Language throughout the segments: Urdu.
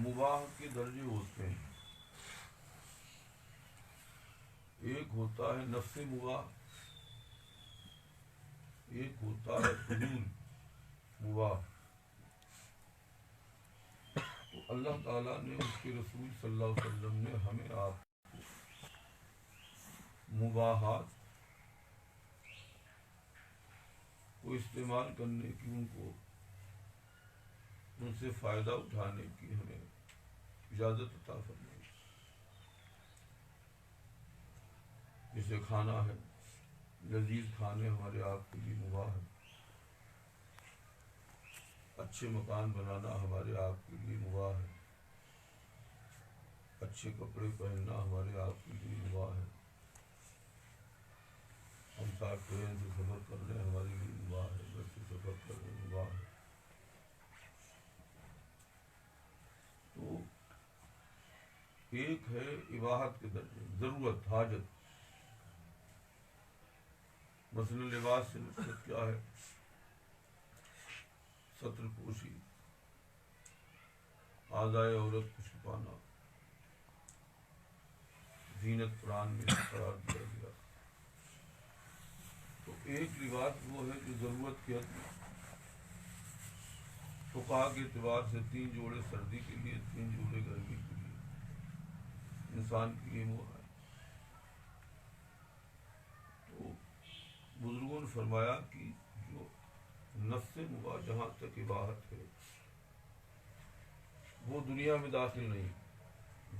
مباح کے درجے ہوتے ہیں. ایک ہوتا ہے نفس مباح، ایک ہوتا ہے فضول مباح. تو اللہ تعالیٰ نے، اس کے رسول صلی اللہ علیہ وسلم نے ہمیں آپ مباحات کو استعمال کرنے کی، ان سے فائدہ اٹھانے کی ہمیں اجازت عطا فرمائی. جیسے کھانا ہے، لذیذ کھانے ہمارے آپ کے لیے مباح ہے. اچھے مکان بنانا ہمارے آپ کے لیے مباح ہے. اچھے کپڑے پہننا ہمارے آپ کے لیے مباح ہے. ہم ساتھ ٹرین سے سفر کر رہے ہیں، ہمارے لیے مباح ہے. گھر سے سفر کر رہے ہیں، مباح ہے. تو ایک ہے اباحت کے درجے، ضرورت، حاجت. مثلا لباس سے مقصد کیا ہے؟ ستر پوشی، اعضائے عورت کو چھپانا، زینت قرآن میں قرار دیا گیا. تو ایک لباس وہ ہے جو ضرورت کے حد میں، فقہا کے اعتبار سے 3 جوڑے سردی کے لیے، 3 جوڑے گرمی کے لیے انسان کے لیے وہ ہے. تو بزرگوں نے فرمایا کہ جو نفس مباح جہاں تک اباحت ہے وہ دنیا میں داخل نہیں.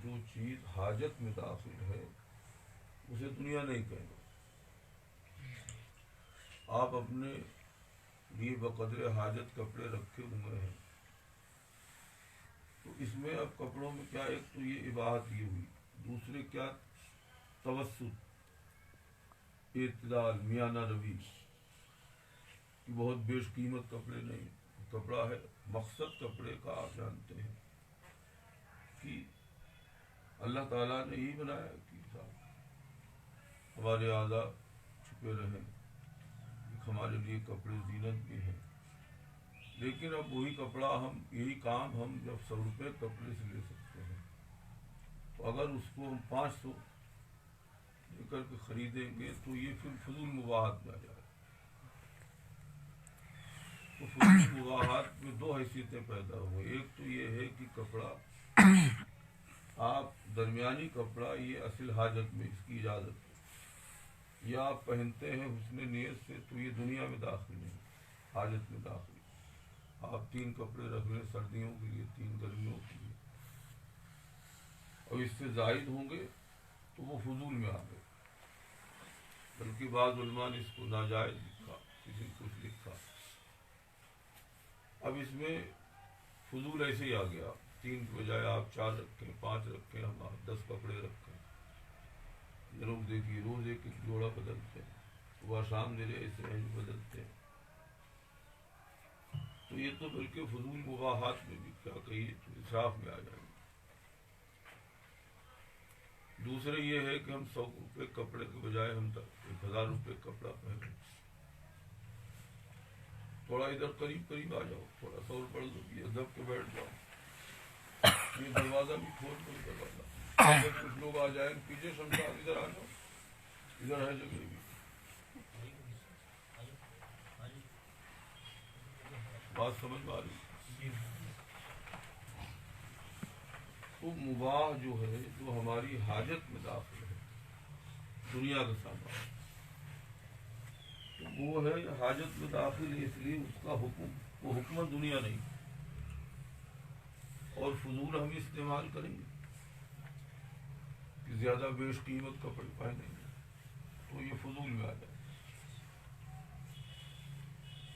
جو چیز حاجت میں داخل ہے اسے دنیا نہیں کہیں گے. آپ اپنے لیے بقدر حاجت کپڑے رکھے ہوئے ہیں، تو اس میں اب کپڑوں میں کیا، ایک تو یہ اباحت یہ ہوئی، دوسرے کیا، توسط، اعتدال، میانہ روی. کہ بہت بیش قیمت کپڑے نہیں، کپڑا ہے. مقصد کپڑے کا آپ جانتے ہیں کہ اللہ تعالیٰ نے یہی بنایا کہ ہمارے اعضاء چھپے رہیں. ہمارے لیے کپڑے زینت بھی ہیں. لیکن اب وہی کپڑا ہم، یہی کام ہم جب 100 روپے کپڑے سے لے سکتے ہیں، تو اگر اس کو ہم 500 لے کر کے خریدیں گے تو یہ پھر فضول مباحات میں آ جائے. تو فضول مباحات میں 2 حیثیتیں پیدا ہوئیں. ایک تو یہ ہے کہ کپڑا آپ درمیانی کپڑا، یہ اصل حاجت میں اس کی اجازت ہے، یا آپ پہنتے ہیں حسن نیت سے تو یہ دنیا میں داخل نہیں، حاجت میں داخل. آپ 3 کپڑے رکھ لیں، سردیوں کے لیے، 3 گرمیوں کے لیے، اور اس سے زائد ہوں گے تو وہ فضول میں آ گئے. بلکہ بعض علماء نے اس کو ناجائز لکھا، کسی نے کچھ لکھا. اب اس میں فضول ایسے ہی آ گیا. 3 کے بجائے آپ 4 رکھیں، 5 رکھیں، ہم 10 کپڑے رکھیں. یہ لوگ دیکھیے روز ایک جوڑا بدلتے ہیں، صبح شام میرے ایسے ہیں جو بدلتے ہیں. تو یہ تو بلکہ فضول مباحات میں بھی کیا کہیے تو اسراف میں آ جائیں گے. دوسرے یہ ہے کہ ہم 100 روپے کپڑے کے بجائے ہم 1000 روپے کپڑا پہنیں. تھوڑا ادھر قریب آ جاؤ، تھوڑا سا اور پڑھ دو، یہ دب کے بیٹھ جاؤ. یہ دروازہ بھی کھول دو، دروازہ. اگر کچھ لوگ آ جائیں پیچھے، شمشاد ادھر آ جاؤ، ادھر ہے جگہ بھی. بات سمجھ میں آ رہی؟ تو مباح جو ہے، جو ہماری حاجت میں داخل ہے، دنیا کا سامان، تو وہ ہے حاجت میں داخل ہے، اس لیے اس کا حکم، وہ حکم دنیا نہیں. اور فضول ہم استعمال کریں گے کہ زیادہ بیش قیمت کپڑے پہنیں گے تو یہ فضول میں آ جائے.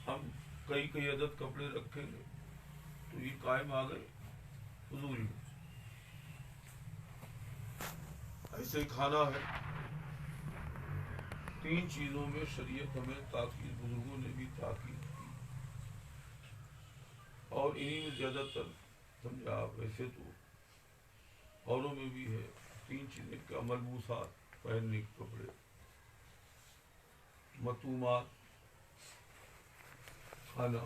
ہم کئی عدد کپڑے رکھیں گے تو یہ قائم آ گئے فضول میں. ایسے ہی کھانا ہے. 3 چیزوں میں شریعت ہمیں تاکید، بزرگوں نے بھی تاکید کی، اور انہی میں زیادہ تر سمجھا آپ. ایسے تو اوروں میں بھی ہے. 3 چیزیں کا، ملبوسات، پہننے کے کپڑے، مطعومات، کھانا،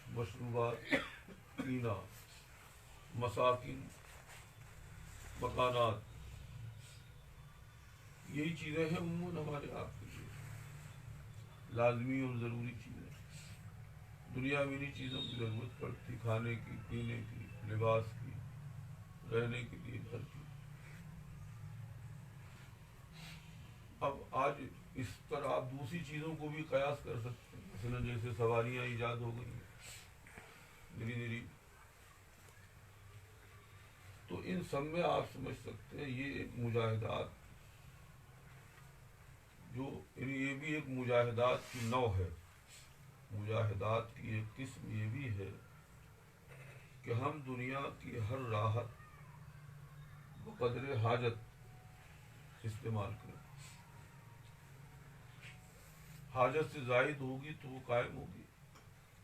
مشروبات، پینا. مساکن، مکانات، یہی چیزیں ہیں عموماً ہمارے آپ کے لیے لازمی اور ضروری چیزیں۔ دنیا میں انہیں چیزوں کی ضرورت پڑتی، کھانے کی، پینے کی، لباس کی، رہنے کے لیے گھر کی۔ اب آج اس پر آپ دوسری چیزوں کو بھی قیاس کر سکتے ہیں، مثلا جیسے سواریاں ایجاد ہو گئی ہیں دھیرے دھیرے، تو ان سب میں آپ سمجھ سکتے ہیں یہ ایک مجاہدات، جو یہ بھی ایک مجاہدات کی نوع ہے، مجاہدات کی ایک قسم یہ بھی ہے کہ ہم دنیا کی ہر راحت بقدر حاجت استعمال کریں، حاجت سے زائد ہوگی تو وہ قائم ہوگی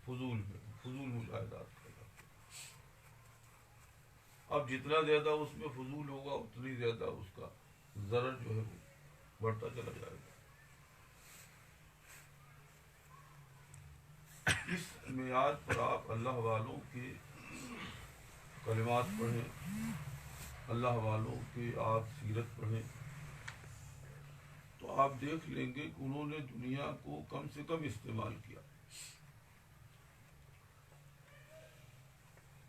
فضول میں، فضول مجاہدات کرنا۔ اب جتنا زیادہ اس میں فضول ہوگا اتنی زیادہ اس کا ضرر جو ہے وہ بڑھتا چلا جائے گا۔ اس معیار پر آپ اللہ والوں کے کلمات پڑھیں، اللہ والوں کی آپ سیرت پڑھیں، تو آپ دیکھ لیں گے کہ انہوں نے دنیا کو کم سے کم استعمال کیا۔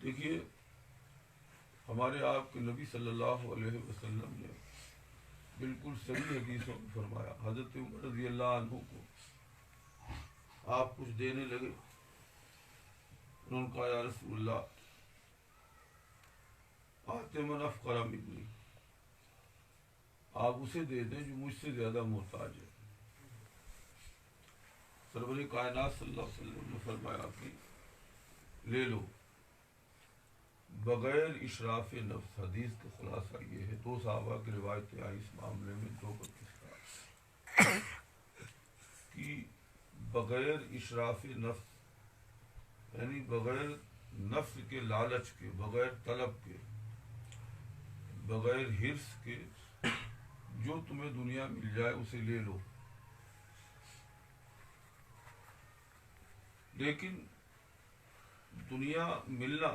دیکھیے ہمارے آپ کے نبی صلی اللہ علیہ وسلم نے بالکل صحیح حدیثوں میں فرمایا، حضرت عمر رضی اللہ عنہ کو آپ کچھ دینے لگے، انہوں نے کہا یا رسول اللہ آتے من افقر منی، آپ اسے دے دیں جو مجھ سے زیادہ محتاج ہے۔ سرور کائنات صلی اللہ علیہ وسلم نے فرمایا کہ لے لو بغیر اشراف نفس۔ حدیث کا خلاصہ یہ ہے، دو صحابہ کی روایتیں آئی اس معاملے میں، دو پر کس کہ بغیر اشراف نفس، یعنی بغیر نفس کے لالچ کے، بغیر طلب کے، بغیر حرص کے، جو تمہیں دنیا مل جائے اسے لے لو۔ لیکن دنیا ملنا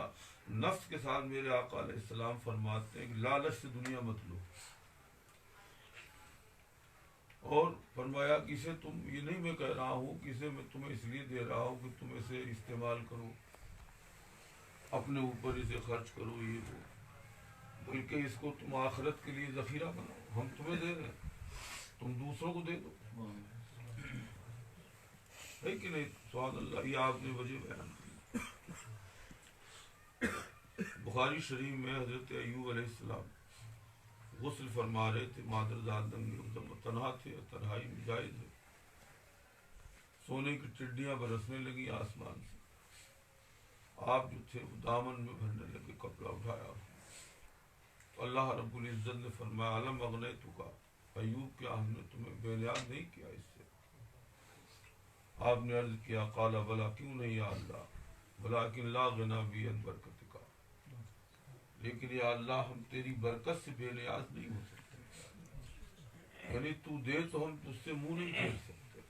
نفس کے ساتھ، میرے آقا علیہ السلام فرماتے ہیں کہ لالچ سے دنیا مت لو، اور فرمایا کہ اسے تم، یہ نہیں میں کہہ رہا ہوں کہ اسے میں تمہیں اس لیے دے رہا ہوں کہ تم اسے استعمال کرو، اپنے اوپر اسے خرچ کرو یہ وہ، بلکہ اس کو تم آخرت کے لیے ذخیرہ بناؤ۔ ہم تمہیں دے رہے ہیں، تم دوسروں کو دے دو، ہے کہ نہیں؟ سبحان اللہ، یہ آپ نے وجہ بیان کی۔ بخاری شریف میں حضرت ایوب علیہ السلام غسل فرما رہے تھے، مادر زادن میں تنہا تھے، تنہائی میں جائز ہے، سونے کی ٹڈیاں برسنے لگی آسمان سے، آپ جو تھے وہ دامن میں بھرنے لگے، کپڑا اٹھایا، تو اللہ رب العزت نے فرمایا علم اغنیتک، ایوب کیا ہم نے تمہیں بے نیاز نہیں کیا اس سے؟ آپ نے عرض کیا قال بلا، کیوں نہیں یا اللہ، ولیکن لا غنا بی عن برکتک، لیکن یا اللہ ہم تیری برکت سے بے نیاز نہیں ہو سکتے، یعنی تو دے تو ہم تجھ سے منہ نہیں پھیر سکتے۔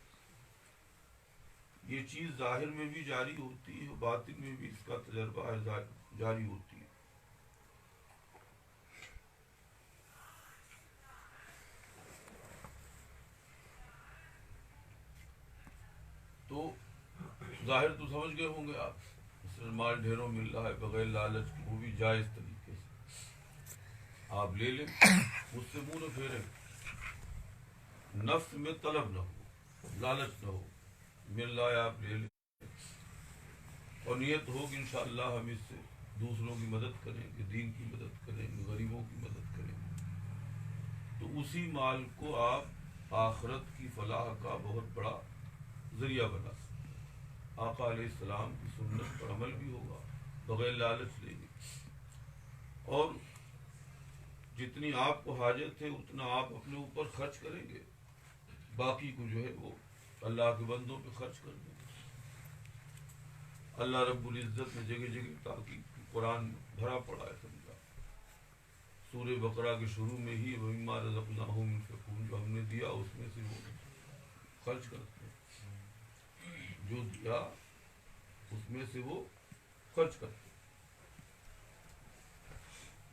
یہ چیز ظاہر میں بھی جاری ہوتی ہے، باطن میں بھی اس کا تجربہ جاری ہوتی ہے۔ تو ظاہر تو سمجھ گئے ہوں گے آپ، مثلا مال ڈھیروں مل رہا ہے بغیر لالچ کے، وہ بھی جائز طریقے سے آپ لے لیں، مجھ سے منہ نہ پھیریں، نفس میں طلب نہ ہو، لالچ نہ ہو، مل رہا ہے آپ لے لیں، اور نیت ہو کہ انشاءاللہ ہم اس سے دوسروں کی مدد کریں گے، دین کی مدد کریں گے، غریبوں کی مدد کریں گے، تو اسی مال کو آپ آخرت کی فلاح کا بہت بڑا ذریعہ بنا سکتے۔ آقا علیہ السلام کی سنت پر عمل بھی ہوگا، بغیر لالچ لے گے، اور جتنی آپ کو حاجت ہے اتنا آپ اپنے اوپر خرچ کریں گے، باقی کو جو ہے وہ اللہ کے بندوں پہ خرچ کر دیں گے۔ اللہ رب العزت نے جگہ جگہ تاکید، قرآن میں بھرا پڑا ہے، سمجھا سورہ بقرہ کے شروع میں ہی وَمِمَّا رَزَقْنَاهُمْ يُنْفِقُونَ، جو ہم نے دیا اس میں سے وہ خرچ کرتے ہیں، جو دیا اس میں سے وہ خرچ کرتے ہیں۔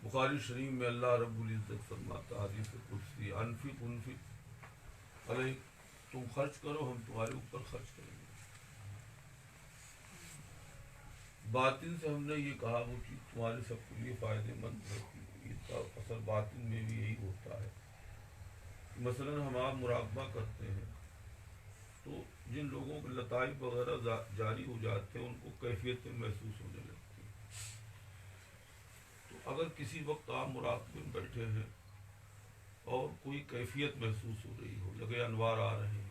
بخاری شریف میں اللہ رب العزت فرماتا حدیث قدسی انفق انفق علیک، تم خرچ کرو ہم تمہارے اوپر خرچ کریں گے۔ باطن سے ہم نے یہ کہا وہ چیز تمہارے سب کے لیے فائدے مند ہے، اس کا اثر باطن میں بھی یہی ہوتا ہے۔ مثلاً ہم آپ مراقبہ کرتے ہیں تو جن لوگوں کے لطائف وغیرہ جاری ہو جاتے ہیں ان کو کیفیتیں محسوس ہونے لگتی ہیں۔ تو اگر کسی وقت آپ مراقبے میں بیٹھے ہیں اور کوئی کیفیت محسوس ہو رہی ہو، لگے انوار آ رہے ہیں،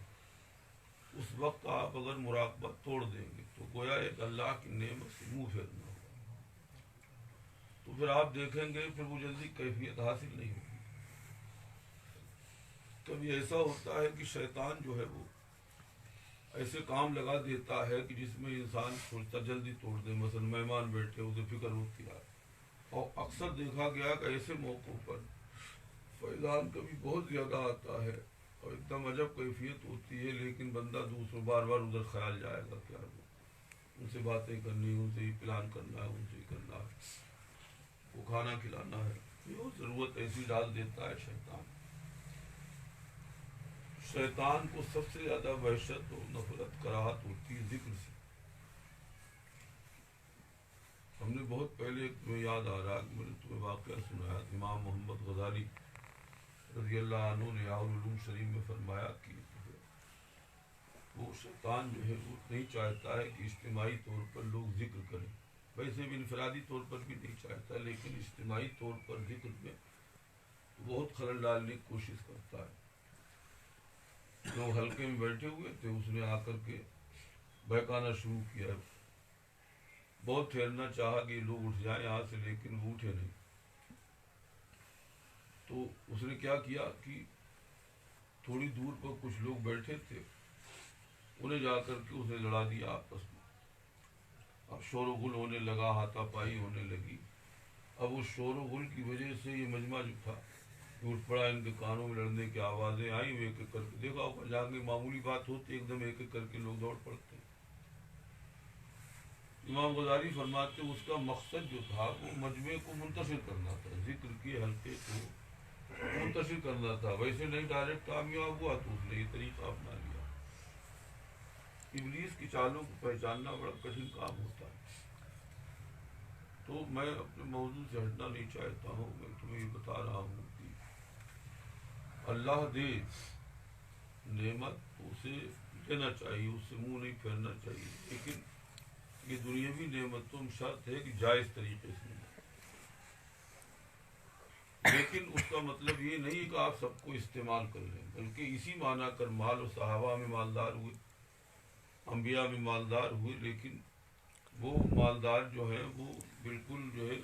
اس وقت آپ اگر مراقبہ توڑ دیں گے تو گویا ایک اللہ کی نعمت سے منہ پھیرنا ہوگا، تو پھر آپ دیکھیں گے پھر وہ جلدی کیفیت حاصل نہیں ہوگی۔ کبھی ایسا ہوتا ہے کہ شیطان جو ہے وہ ایسے کام لگا دیتا ہے کہ جس میں انسان سوچتا جلدی توڑ دے، مثلا مہمان بیٹھے اسے فکر ہوتی ہے، اور اکثر دیکھا گیا کہ ایسے موقعوں پر فیضان کبھی بہت زیادہ آتا ہے اور ایک دم عجب کیفیت ہوتی ہے، لیکن بندہ دوسروں بار بار ادھر خیال جائے گا کیا ان سے باتیں کرنی، ان سے ہی پلان کرنا ہے، ان سے ہی کرنا ہے، وہ کھانا کھلانا ہے، یہ ضرورت ایسی ڈال دیتا ہے شیطان۔ شیطان کو سب سے زیادہ وحشت اور نفرت کراہت ہوتی ہے ذکر سے۔ ہم نے بہت پہلے تمہیں یاد آ رہا کہ میں نے تمہیں واقعہ سنایا، امام محمد غزالی رضی اللہ عنہ نے العلوم شریف میں فرمایا کہ وہ شیطان جو ہے وہ نہیں چاہتا ہے کہ اجتماعی طور پر لوگ ذکر کریں، ویسے بھی انفرادی طور پر بھی نہیں چاہتا، لیکن اجتماعی طور پر ذکر میں بہت خلل ڈالنے کی کوشش کرتا ہے۔ لوگ حلقے میں بیٹھے ہوئے تھے، اس نے آ کر کے بہکانا شروع کیا، بہت ٹھہرنا چاہا کہ لوگ اٹھ جائیں یہاں سے، لیکن وہ اٹھے نہیں۔ تو اس نے کیا کیا کہ تھوڑی دور پر کچھ لوگ بیٹھے تھے، انہیں جا کر کے اسے لڑا دیا آپس میں۔ اب شور و غل ہونے لگا، ہاتھا پائی ہونے لگی۔ اب اس شور و غل کی وجہ سے یہ مجمع جو تھا اٹھ پڑا، ان کے کانوں میں لڑنے کی آوازیں آئیں، ایک ایک کر کے دیکھا ہوگا جہاں کی معمولی بات ہوتی ایک دم ایک ایک کر کے لوگ دوڑ پڑتے ہیں۔ امام غزالی فرماتے اس کا مقصد جو تھا وہ مجمع کو منتشر کرنا تھا، ذکر کے حلقے کو منتشر کرنا تھا، ویسے نہیں ڈائریکٹ کامیاب ہوا تو اس نے یہ طریقہ اپنا لیا۔ ابلیس کی چالوں کو پہچاننا بڑا کٹھن کام ہوتا ہے۔ تو میں اپنے موضوع سے ہٹنا نہیں چاہتا ہوں، میں تمہیں یہ بتا رہا ہوں کہ اللہ دے نعمت تو اسے دینا چاہیے، اس سے منہ نہیں پھیرنا چاہیے، لیکن یہ دنیاوی نعمتوں میں شرط ہے کہ جائز طریقے سے ملے۔ لیکن اس کا مطلب یہ نہیں کہ آپ سب کو استعمال کر لیں، بلکہ اسی معنی کر مال و صحابہ میں مالدار ہوئے، انبیاء میں مالدار ہوئے، لیکن وہ مالدار جو ہیں وہ بالکل جو ہے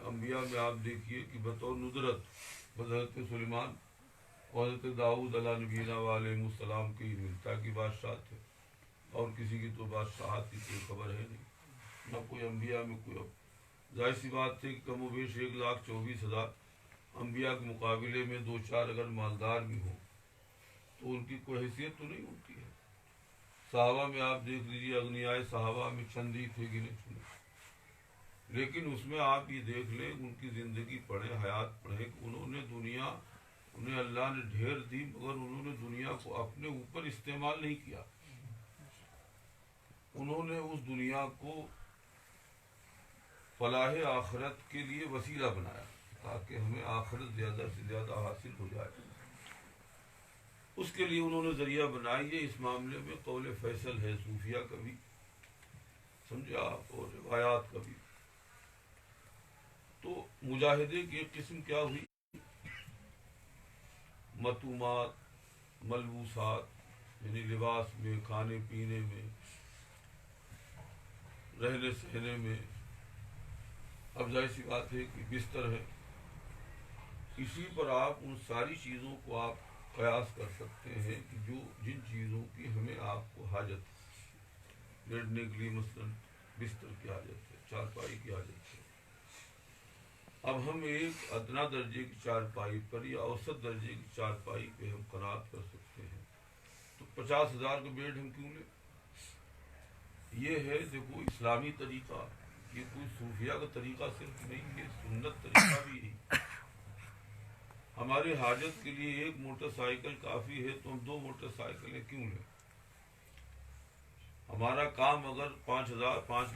انبیاء میں آپ دیکھیے کہ بطور ندرت حضرت سلیمان اور حضرت داؤد علیہ نبینا علیہ السلام کی ملتا کی بادشاہ تھے، اور کسی کی تو بادشاہت کی کوئی خبر ہے نہیں، نہ کوئی انبیاء میں کوئی۔ ظاہر سی بات ہے کہ کم و بیش 1,24,000 انبیاء کے مقابلے میں 2-4 اگر مالدار بھی ہوں تو ان کی کوئی حیثیت تو نہیں ہوتی ہے۔ صحابہ میں آپ دیکھ لیجیے، اغنیائے صحابہ میں چند ہی تھے گنے چنے، لیکن اس میں آپ یہ دیکھ لیں ان کی زندگی پڑھیں، حیات پڑھیں کہ انہیں اللہ نے ڈھیر دی، مگر انہوں نے دنیا کو اپنے اوپر استعمال نہیں کیا، انہوں نے اس دنیا کو فلاح آخرت کے لیے وسیلہ بنایا تاکہ ہمیں آخرت زیادہ سے زیادہ حاصل ہو جائے، اس کے لیے انہوں نے ذریعہ بنائی ہے۔ اس معاملے میں قول فیصل ہے صوفیہ کا بھی، سمجھے آپ، اور روایات کا بھی۔ تو مجاہدے کی ایک قسم کیا ہوئی، مطومات، ملبوسات، یعنی لباس میں، کھانے پینے میں، رہنے سہنے میں۔ اب ظاہر سی بات ہے کہ بستر ہے، اسی پر آپ ان ساری چیزوں کو آپ قیاس کر سکتے ہیں کہ جن چیزوں کی ہمیں آپ کو حاجت ہے، لیٹنے کے لیے مثلاً بستر کی حاجت ہے، چارپائی کی حاجت ہے۔ اب ہم ایک ادنا درجے کی چارپائی پر یا اوسط درجے کی چارپائی پہ ہم قناعت کر سکتے ہیں، تو 50,000 کا بیڈ ہم کیوں لیں؟ یہ ہے دیکھو اسلامی طریقہ یہ کوئی صوفیہ کا طریقہ صرف نہیں، یہ سنت طریقہ بھی ہے۔ ہمارے حاجت کے لیے ایک موٹر سائیکل کافی ہے تو ہم 2 موٹر سائیکلیں کیوں لیں؟ ہمارا کام اگر 5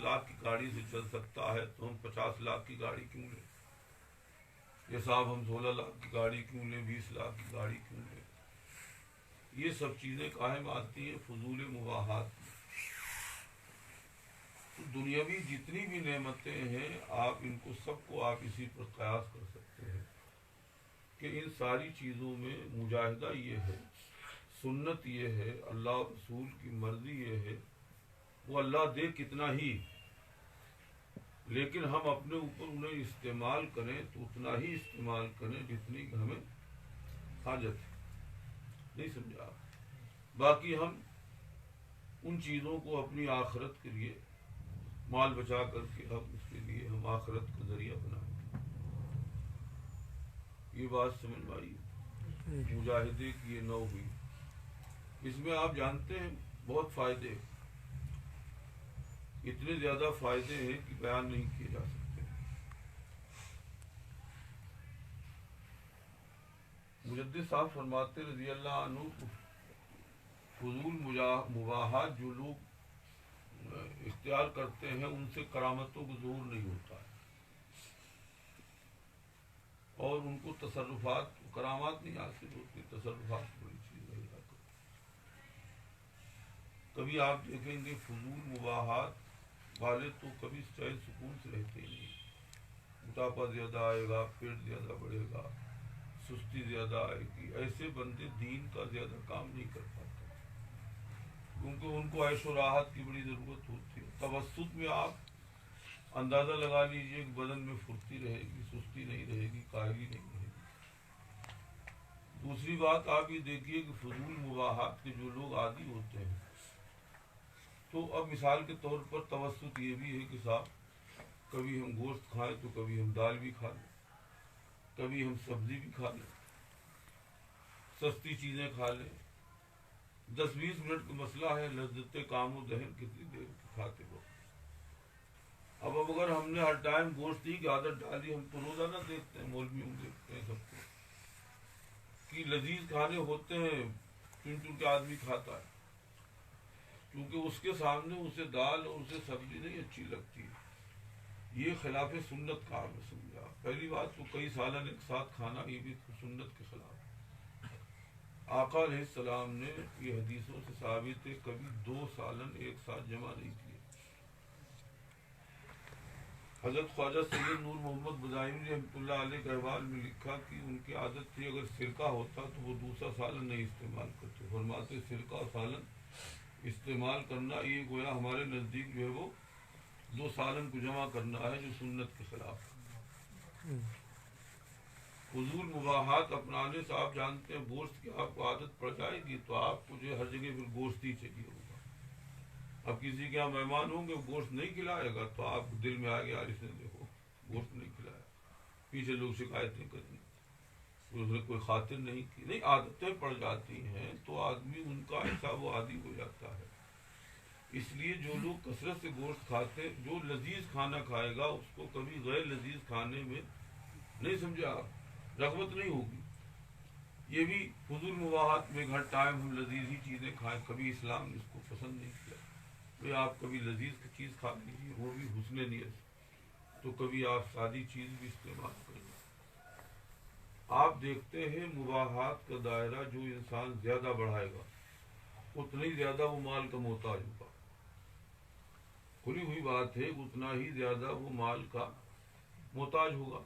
لاکھ کی گاڑی سے چل سکتا ہے تو ہم 50 لاکھ کی گاڑی کیوں لیں؟ یہ صاحب ہم 16 لاکھ کی گاڑی کیوں لیں، 20 لاکھ کی گاڑی کیوں لیں؟ یہ سب چیزیں قائم آتی ہیں فضول مباحات میں۔ تو دنیاوی جتنی بھی نعمتیں ہیں آپ ان کو سب کو آپ اسی پر قیاس کر سکتے ہیں کہ ان ساری چیزوں میں مجاہدہ یہ ہے، سنت یہ ہے، اللہ رسول کی مرضی یہ ہے، وہ اللہ دے کتنا ہی، لیکن ہم اپنے اوپر انہیں استعمال کریں تو اتنا ہی استعمال کریں جتنی کہ ہمیں حاجت ہے۔ نہیں سمجھا؟ باقی ہم ان چیزوں کو اپنی آخرت کے لیے مال بچا کر کے ہم اس کے لیے ہم آخرت کا ذریعہ بنائیں۔ یہ بات سمجھ میں آئی؟ مجاہدے کی یہ نوع ہوئی، اس میں آپ جانتے ہیں بہت فائدے، اتنے زیادہ فائدے ہیں کہ بیان نہیں کیے جا سکتے۔ مجدد صاحب فرماتے رضی اللہ عنہ، فضول مباحات جو لوگ اختیار کرتے ہیں ان سے کرامتوں کو ظہور نہیں ہوتا ہے، اور ان کو تصرفات کرامات نہیں حاصل ہوتی، تصرفات بڑی چیز نہیں آتی۔ کبھی آپ دیکھیں گے فضول مباحات والے تو کبھی چین سکون سے رہتے ہی نہیں، موٹاپا زیادہ آئے گا، پیٹ زیادہ بڑھے گا، سستی زیادہ آئے گی، ایسے بندے دین کا زیادہ کام نہیں کر پاتے کیونکہ ان کو عیش و راحت کی بڑی ضرورت ہوتی ہے۔ توسط میں آپ اندازہ لگا لیجئے کہ بدن میں پھرتی رہے گی، سستی نہیں رہے گی، کاہلی نہیں رہے گی۔ دوسری بات آپ یہ دیکھیے کہ فضول مباحات کے جو لوگ عادی ہوتے ہیں، تو اب مثال کے طور پر توسط یہ بھی ہے کہ صاحب کبھی ہم گوشت کھائیں تو کبھی ہم دال بھی کھا لیں، کبھی ہم سبزی بھی کھا لیں، سستی چیزیں کھا لیں، 10-20 منٹ کا مسئلہ ہے، لذت کام و دہن کتنی دیر کھاتے ہو۔ اب اگر ہم نے ہر ٹائم گوشت کی عادت ڈالی، ہم تو روزانہ دیکھتے ہیں، مولویوں دیکھتے ہیں سب کو کہ لذیذ کھانے ہوتے ہیں، چن کے آدمی کھاتا ہے، کیونکہ اس کے سامنے اسے دال اور اسے سبزی نہیں اچھی لگتی۔ یہ خلاف سنت کام ہے، سمجھا؟ پہلی بات تو کئی سالن ایک ساتھ کھانا یہ بھی سنت کے خلاف۔ آقا علیہ السلام نے یہ حدیثوں سے ثابت ہے کبھی 2 سالن ایک ساتھ جمع نہیں کیے۔ حضرت خواجہ سید نور محمد بزائمی رحمۃ اللہ علیہ کے احوال میں لکھا کہ ان کی عادت تھی اگر سرکہ ہوتا تو وہ دوسرا سالن نہیں استعمال کرتے، فرماتے سرکہ اور سالن استعمال کرنا یہ گویا ہمارے نزدیک جو ہے وہ 2 سالن کو جمع کرنا ہے، جو سنت کے خلاف ہے۔ فضول مباحات اپنانے سے آپ جانتے ہیں گوشت کی آپ کو عادت پڑ جائے گی تو آپ کو جو ہے ہر جگہ پھر گوشت ہی چاہیے ہوگا۔ اب کسی کے یہاں مہمان ہوں گے گوشت نہیں کھلائے گا تو آپ دل میں آئے گا یار اس نے دیکھو گوشت نہیں کھلایا، پیچھے لوگ شکایتیں کریں، اس نے کوئی خاطر نہیں کی۔ نہیں، عادتیں پڑ جاتی ہیں تو آدمی ان کا ایسا وہ عادی ہو جاتا ہے۔ اس لیے جو لوگ کثرت سے گوشت کھاتے، جو لذیذ کھانا کھائے گا اس کو کبھی غیر لذیذ کھانے میں نہیں سمجھا آپ رغبت نہیں ہوگی۔ یہ بھی فضول مباحات میں ہر ٹائم ہم لذیذ ہی چیزیں کھائیں، کبھی اسلام نے اس کو پسند نہیں کیا۔ بھئی آپ کبھی لذیذ کی چیز کھا لیجیے، وہ بھی حسن نیت، تو کبھی آپ سادی چیز بھی استعمال کریں۔ آپ دیکھتے ہیں مباحات کا دائرہ جو انسان زیادہ بڑھائے گا اتنا ہی زیادہ وہ مال کا محتاج ہوگا، کھلی ہوئی بات ہے، اتنا ہی زیادہ وہ مال کا محتاج ہوگا۔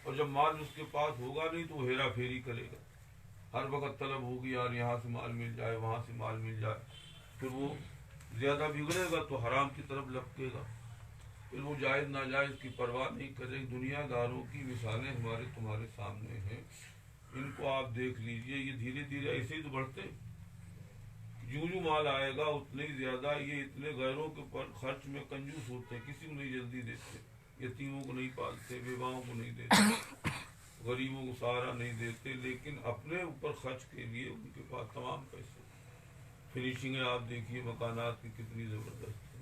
اور جب مال اس کے پاس ہوگا نہیں تو وہ ہیرا پھیری کرے گا، ہر وقت طلب ہوگی یار یہاں سے مال مل جائے، وہاں سے مال مل جائے، پھر وہ زیادہ بگڑے گا تو حرام کی طرف لپکے گا، پھر وہ جائز ناجائز کی پرواہ نہیں کرے۔ دنیا داروں کی مثالیں ہمارے تمہارے سامنے ہیں، ان کو آپ دیکھ لیجئے، یہ دھیرے دھیرے ایسے ہی تو بڑھتے ہیں، جو مال آئے گا اتنے ہی زیادہ یہ اتنے غیروں کے پر خرچ میں کنجوس ہوتے ہیں، کسی کو نہیں جلدی دیتے، یتیموں کو نہیں پالتے، بیواؤں کو نہیں دیتے، غریبوں کو سہارا نہیں دیتے، لیکن اپنے اوپر خرچ کے لیے ان کے پاس تمام پیسے۔ فنیشنگیں آپ دیکھیے مکانات کی کتنی زبردست ہیں،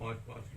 5-5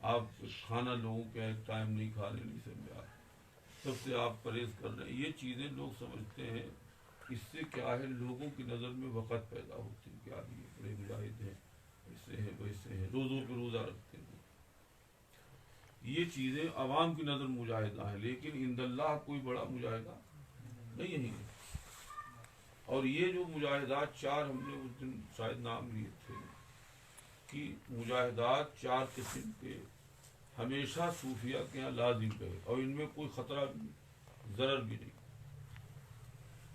آپ کھانا لوگوں کے ایک ٹائم نہیں کھا رہے، نہیں سمجھا، سب سے آپ پرہیز کر رہے ہیں، یہ چیزیں لوگ سمجھتے ہیں اس سے کیا ہے، لوگوں کی نظر میں وقت پیدا ہوتی ہے کہ آدمی بڑے مجاہد ہیں، ایسے ہیں ویسے ہیں، روزوں پہ روزہ رکھتے ہیں، یہ چیزیں عوام کی نظر مجاہدہ ہیں، لیکن عند اللہ کوئی بڑا مجاہدہ نہیں ہے۔ اور یہ جو مجاہدات چار ہم نے اس دن شاید نام لیے تھے کہ مجاہدات چار قسم کے ہمیشہ صوفیہ کے یہاں لازم رہے، اور ان میں کوئی خطرہ بھی نہیں، ضرر بھی نہیں۔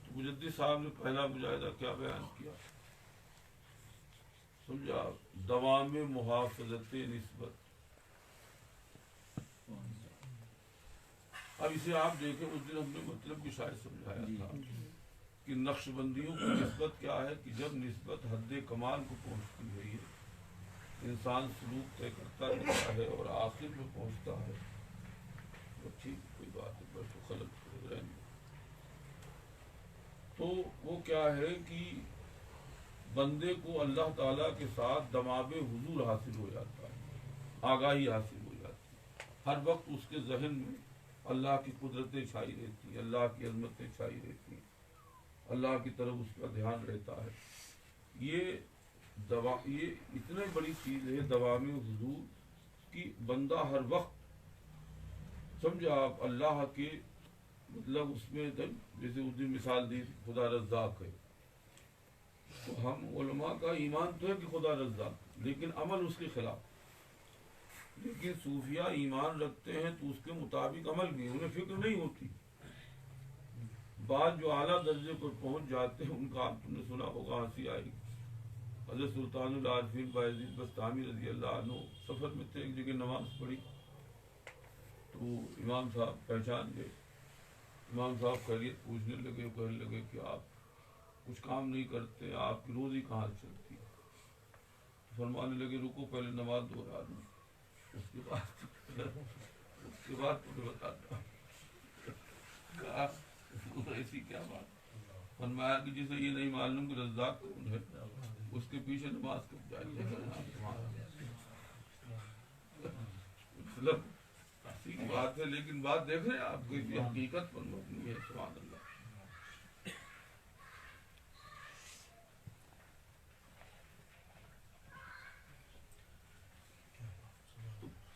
تو مجدد صاحب نے پہلا مجاہدہ کیا بیان کیا، سمجھا، دوام محافظت نسبت۔ اب اسے آپ دیکھیں، اس دن ہم نے مطلب بھی شاید سمجھایا تھا کہ نقش بندیوں کی نسبت کیا ہے کہ جب نسبت حد کمال کو پہنچتی ہے، یہ انسان سلوک طے کرتا رہتا ہے اور آخر میں پہنچتا ہے، تو ٹھیک کوئی بات ہے، بس تو خلق رہنے، تو وہ کیا ہے کہ بندے کو اللہ تعالیٰ کے ساتھ دماغ حضور حاصل ہو جاتا ہے، آگاہی حاصل ہو جاتی ہے، ہر وقت اس کے ذہن میں اللہ کی قدرتیں چھائی رہتی ہیں، اللہ کی عظمتیں چھائی رہتی ہیں، اللہ کی طرف اس کا دھیان رہتا ہے۔ یہ اتنی بڑی چیز ہے دوام حضور کی، بندہ ہر وقت، سمجھا آپ، اللہ کے مطلب اس میں جیسے اس دن مثال دی خدا رزاق ہے، تو ہم علماء کا ایمان تو ہے کہ خدا رزاق، لیکن عمل اس کے خلاف، لیکن صوفیہ ایمان رکھتے ہیں تو اس کے مطابق عمل بھی، انہیں فکر نہیں ہوتی۔ بعض جو اعلیٰ درجے پر پہنچ جاتے ہیں ان کا آپ نے سنا ہوگا، ہنسی آئی، حضرت سلطان العارفین بایزید بستامی رضی اللہ عنہ سفر میں تھے، ایک جگہ نماز پڑھی تو امام صاحب پہچان گئے، امام صاحب خیریت پوچھنے لگے، کہنے لگے کہ آپ کچھ کام نہیں کرتے، آپ کی روزی کہاں چلتی ہے؟ فرمانے لگے رکو پہلے نماز دوہرا دوں، اس کے بعد تمہیں بتاتا ہوں۔ کہا ایسی کیا بات؟ فرمایا کہ جسے یہ نہیں معلوم کہ رزاق کون ہے، اس کے پیچھے نماز کب جائیے، مطلب اسی کی بات ہے، لیکن بات دیکھ رہے ہیں آپ کو، حقیقت پر مبنی ہے، سبحان اللہ۔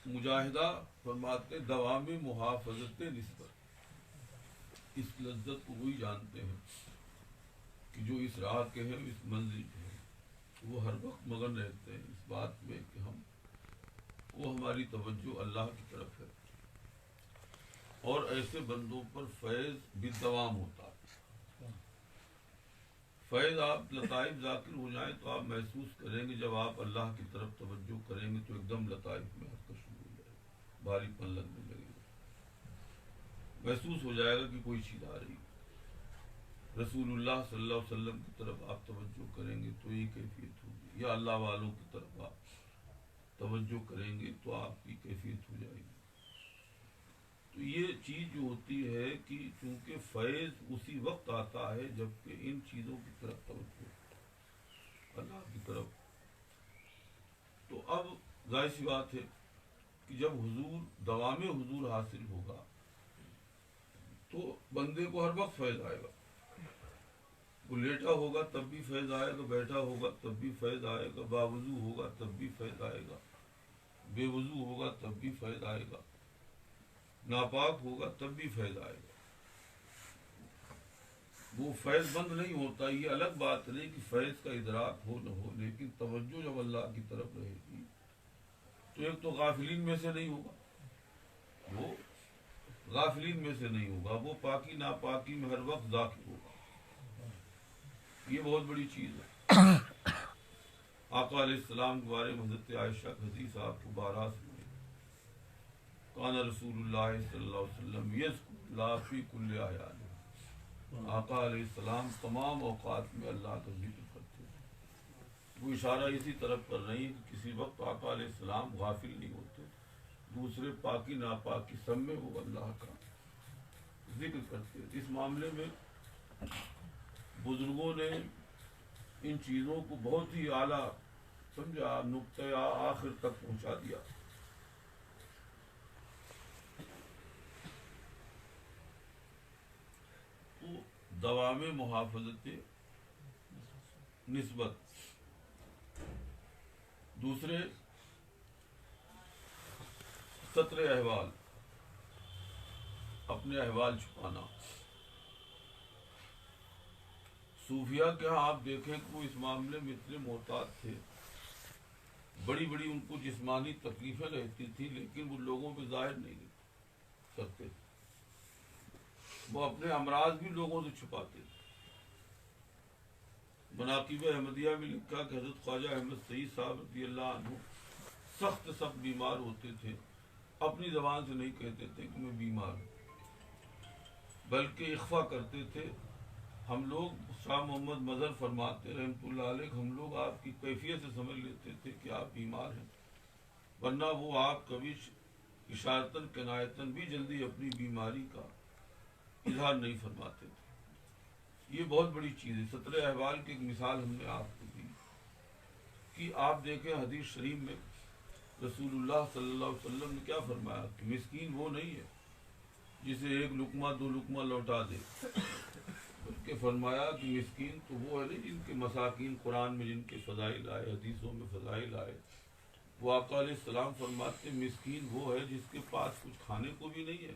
مجاہدہ فرماتے دوام محافظت نسبت، اس لذت کو وہی جانتے ہیں کہ جو اس راہ کے ہیں، اس منزل کے ہیں، وہ ہر وقت مگن رہتے ہیں اس بات میں کہ وہ ہماری توجہ اللہ کی طرف ہے، اور ایسے بندوں پر فیض بالدوام ہوتا ہے۔ فیض آپ لطائف ذاکر ہو جائیں تو آپ محسوس کریں گے، جب آپ اللہ کی طرف توجہ کریں گے تو ایک دم لطائف میں حرکت شروع ہو جائے گی، بھاری پن لگنے لگے گا، محسوس ہو جائے گا کہ کوئی چیز آ رہی ہے۔ رسول اللہ صلی اللہ علیہ وسلم کی طرف آپ توجہ کریں گے تو یہ کیفیت ہوگی، یا اللہ والوں کی طرف آپ توجہ کریں گے تو آپ کی کیفیت ہو جائے گی۔ تو یہ چیز جو ہوتی ہے کہ چونکہ فیض اسی وقت آتا ہے جبکہ ان چیزوں کی طرف توجہ اللہ کی طرف، تو اب ظاہر سی بات ہے کہ جب حضور دوام حضور حاصل ہوگا تو بندے کو ہر وقت فیض آئے گا، وہ لیٹا ہوگا تب بھی فیض آئے گا، بیٹھا ہوگا تب بھی فیض آئے گا، باوضو ہوگا تب بھی فیض آئے گا، بے وضو ہوگا تب بھی فیض آئے گا، ناپاک ہوگا تب بھی فیض آئے گا۔ وہ فیض بند نہیں ہوتا، یہ الگ بات نہیں کہ فیض کا ادراک ہو نہ ہو، لیکن توجہ جب اللہ کی طرف رہے گی تو ایک تو غافلین میں سے نہیں ہوگا، وہ غافلین میں سے نہیں ہوگا، وہ پاکی ناپاکی میں ہر وقت ذاکر ہوگا۔ یہ بہت بڑی چیز ہے۔ آقا علیہ السلام کے بارے میں حضرت عائشہ کی حدیث آپ کو بارہا سنی، کان رسول اللہ صلی اللہ علیہ وسلم یذکر اللہ فی کل احیانہ، آقا علیہ السلام تمام اوقات میں اللہ کا ذکر کرتے ہیں۔ وہ اشارہ اسی طرف کر رہی ہے کہ کسی وقت آقا علیہ السلام غافل نہیں ہوتے، دوسرے پاکی ناپاکی سب میں وہ اللہ کا ذکر کرتے ہیں۔ اس معاملے میں بزرگوں نے ان چیزوں کو بہت ہی اعلیٰ سمجھا، نقطۂ آخر تک پہنچا دیا دوام محافظت نسبت، دوسرے ستر احوال، اپنے احوال چھپانا۔ صوفیہ کے ہاں آپ دیکھیں کہ وہ اس معاملے میں اتنے محتاط تھے، بڑی بڑی ان کو جسمانی تکلیفیں رہتی تھی لیکن وہ لوگوں پہ ظاہر نہیں کرتے تھے، وہ اپنے امراض بھی لوگوں سے چھپاتے تھے۔ مناقب احمدیہ میں لکھا کہ حضرت خواجہ احمد سعید صاحب رضی اللہ عنہ سخت بیمار ہوتے تھے، اپنی زبان سے نہیں کہتے تھے کہ میں بیمار ہوں، بلکہ اخفا کرتے تھے۔ ہم لوگ شاہ محمد مظہر فرماتے رحمۃ اللہ علیہ، ہم لوگ آپ کی کیفیت سے سمجھ لیتے تھے کہ آپ بیمار ہیں، ورنہ وہ آپ کبھی اشارتاً کنایتاً بھی جلدی اپنی بیماری کا اظہار نہیں فرماتے تھے۔ یہ بہت بڑی چیز ہے۔ ستر احوال کی ایک مثال ہم نے آپ کو دی کہ آپ دیکھیں حدیث شریف میں رسول اللہ صلی اللہ علیہ وسلم نے کیا فرمایا کہ مسکین وہ نہیں ہے جسے ایک لقمہ دو لقمہ لوٹا دے، بلکہ فرمایا کہ مسکین تو وہ ہے نا جن کے مساکین قرآن میں جن کے فضائل آئے، حدیثوں میں فضائل آئے۔ وہ آقا علیہ السلام فرماتے مسکین وہ ہے جس کے پاس کچھ کھانے کو بھی نہیں ہے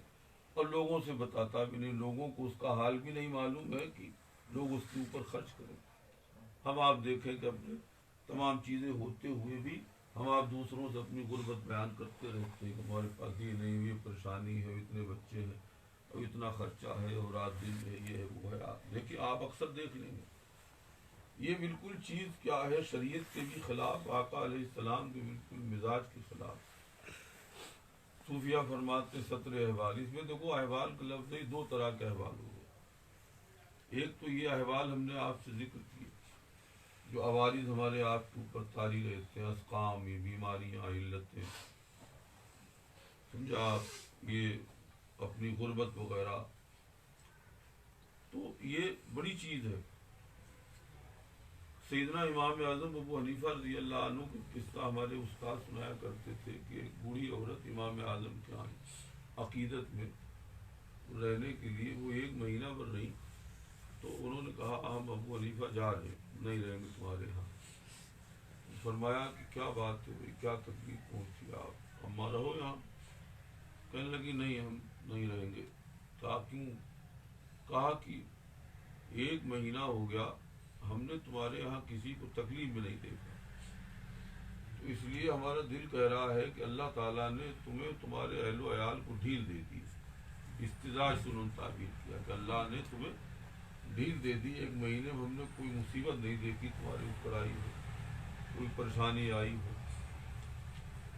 اور لوگوں سے بتاتا بھی نہیں، لوگوں کو اس کا حال بھی نہیں معلوم ہے کہ لوگ اس کے اوپر خرچ کریں۔ ہم آپ دیکھیں کہ اپنے تمام چیزیں ہوتے ہوئے بھی ہم آپ دوسروں سے اپنی غربت بیان کرتے رہتے ہیں کہ ہمارے پاس یہ نہیں، یہ پریشانی ہے، اتنے بچے ہیں اور اتنا خرچہ ہے اور رات دن ہے، یہ ہے وہ ہے۔ آپ دیکھیں، آپ اکثر دیکھ لیں گے یہ بالکل چیز کیا ہے، شریعت کے بھی خلاف، آقا علیہ السلام کے بالکل مزاج کے خلاف۔ صوفیہ فرماتے ستر احوال، اس میں دیکھو احوال کا لفظ ہے، دو طرح کے احوال ہو گئے۔ ایک تو یہ احوال ہم نے آپ سے ذکر کیے جو عوارض ہمارے آپ کے اوپر طاری رہتے ہیں، اسقام، یہ بیماریاں، علتیں، سمجھا آپ، یہ اپنی غربت وغیرہ، تو یہ بڑی چیز ہے۔ سیدنا امام اعظم ابو حنیفہ رضی اللہ عنہ کے قصہ ہمارے استاد سنایا کرتے تھے کہ ایک بوڑھی عورت امام اعظم کے آئی عقیدت میں رہنے کے لیے، وہ 1 مہینہ بھر رہی تو انہوں نے کہا ہم ابو حنیفہ جا رہے ہیں، نہیں رہیں گے تمہارے ہاں۔ فرمایا کہ کیا بات ہے بھائی، کیا تکلیف پہنچی، آپ اماں رہو یہاں۔ کہنے لگی نہیں ہم نہیں رہیں گے۔ کہا کیوں؟ کہا کہ 1 مہینہ ہو گیا ہم نے تمہارے یہاں کسی کو تکلیف بھی نہیں دیکھا، تو اس لیے ہمارا دل کہہ رہا ہے کہ اللہ تعالیٰ نے تمہیں تمہارے اہل و عیال کو ڈھیل دے دی۔ استدراج سے انہوں نے تعبیر کیا کہ اللہ نے تمہیں ڈھیل دے دی، 1 مہینے میں ہم نے کوئی مصیبت نہیں دیکھی تمہارے اوپر آئی ہو، کوئی پریشانی آئی ہو۔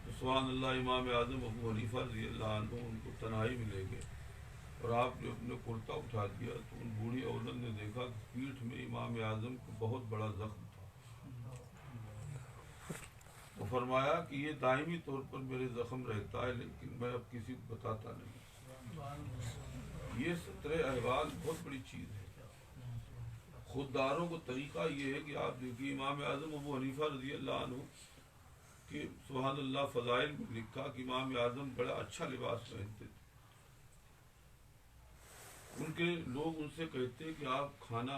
تو سبحان اللہ، امام اعظم ابو حنیفہ رضی اللہ عنہ ان کو تنہائی میں لے گئے اور آپ نے اپنے کرتا اٹھا دیا تو ان بوڑھی عورت نے دیکھا کہ پیٹھ میں امام اعظم کو بہت بڑا زخم تھا۔ تو فرمایا کہ یہ دائمی طور پر میرے زخم رہتا ہے لیکن میں اب کسی کو بتاتا نہیں۔ یہ ستر احوال بہت بڑی چیز ہے۔ خودداروں کو طریقہ یہ ہے کہ آپ دیکھیے امام اعظم ابو حنیفہ رضی اللہ عنہ کہ سبحان اللہ فضائل میں لکھا کہ امام اعظم بڑا اچھا لباس پہنتے تھے۔ ان کے لوگ ان سے کہتے کہ آپ کھانا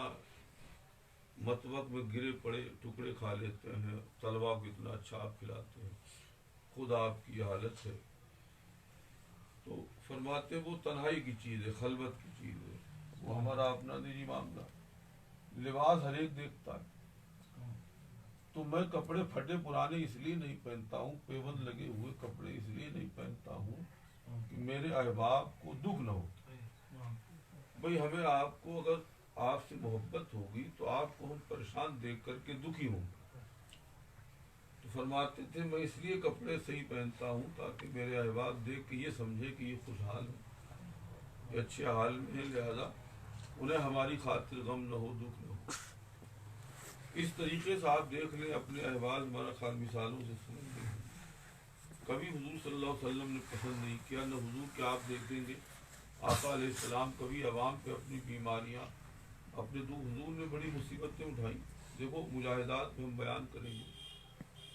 مطبخ میں گرے پڑے ٹکڑے کھا لیتے ہیں، طلبا کو اتنا اچھا آپ کھلاتے ہیں، خود آپ کی حالت ہے۔ تو فرماتے وہ تنہائی کی چیز ہے، خلوت کی چیز ہے، وہ ہمارا اپنا نجی معاملہ۔ لباس ہر ایک دیکھتا ہے، تو میں کپڑے پھٹے پرانے اس لیے نہیں پہنتا ہوں، پیون لگے ہوئے کپڑے اس لیے نہیں پہنتا ہوں کہ میرے احباب کو دکھ نہ ہو۔ بھئی ہمیں آپ کو اگر آپ سے محبت ہوگی تو آپ کو ہم پریشان دیکھ کر کے دکھی ہوں۔ تو فرماتے تھے میں اس لیے کپڑے صحیح پہنتا ہوں تاکہ میرے احباب دیکھ کے یہ سمجھے کہ یہ خوشحال ہیں، یہ اچھے حال میں ہیں، لہذا انہیں ہماری خاطر غم نہ ہو، دکھ نہ ہو۔ اس طریقے سے آپ دیکھ لیں اپنے احوال، ہمارا خیال مثالوں سے سمجھ لیں۔ کبھی حضور صلی اللہ علیہ وسلم نے پسند نہیں کیا، نہ حضور کے آپ دیکھیں گے آقا علیہ السلام کبھی عوام پہ اپنی بیماریاں، اپنے حضور نے بڑی مصیبتیں اٹھائیں۔ دیکھو مجاہدات میں ہم بیان کریں گے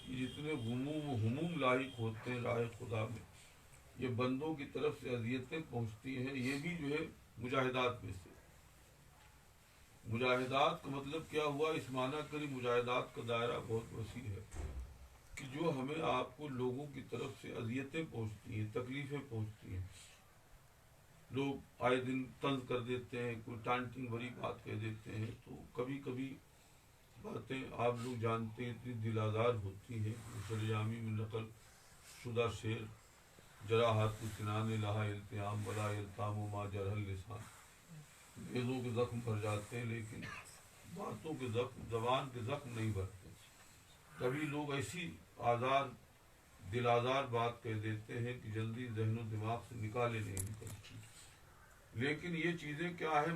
یہ جتنے ہموم لاحق ہوتے ہیں راہ خدا میں، یہ بندوں کی طرف سے اذیتیں پہنچتی ہیں، یہ بھی جو ہے مجاہدات میں سے۔ مجاہدات کا مطلب کیا ہوا؟ اس معنی کری مجاہدات کا دائرہ بہت وسیع ہے کہ جو ہمیں آپ کو لوگوں کی طرف سے اذیتیں پہنچتی ہیں، تکلیفیں پہنچتی ہیں، لوگ آئے دن طنز کر دیتے ہیں، کوئی ٹانٹنگ بھری بات کہہ دیتے ہیں، تو کبھی کبھی باتیں آپ لوگ جانتے ہیں اتنی دل آزار ہوتی ہیں. سرجامی میں نقل شدہ شعر جراحت سنان لہا التیام ولا التام ما جرح اللسان، نیزوں کے زخم بھر جاتے ہیں لیکن باتوں کے زخم، زبان کے زخم نہیں بھرتے. کبھی لوگ ایسی آزار دل آزار بات کہہ دیتے ہیں کہ جلدی ذہن و دماغ سے نکالے نہیں نکلتی. لیکن یہ چیزیں کیا ہے؟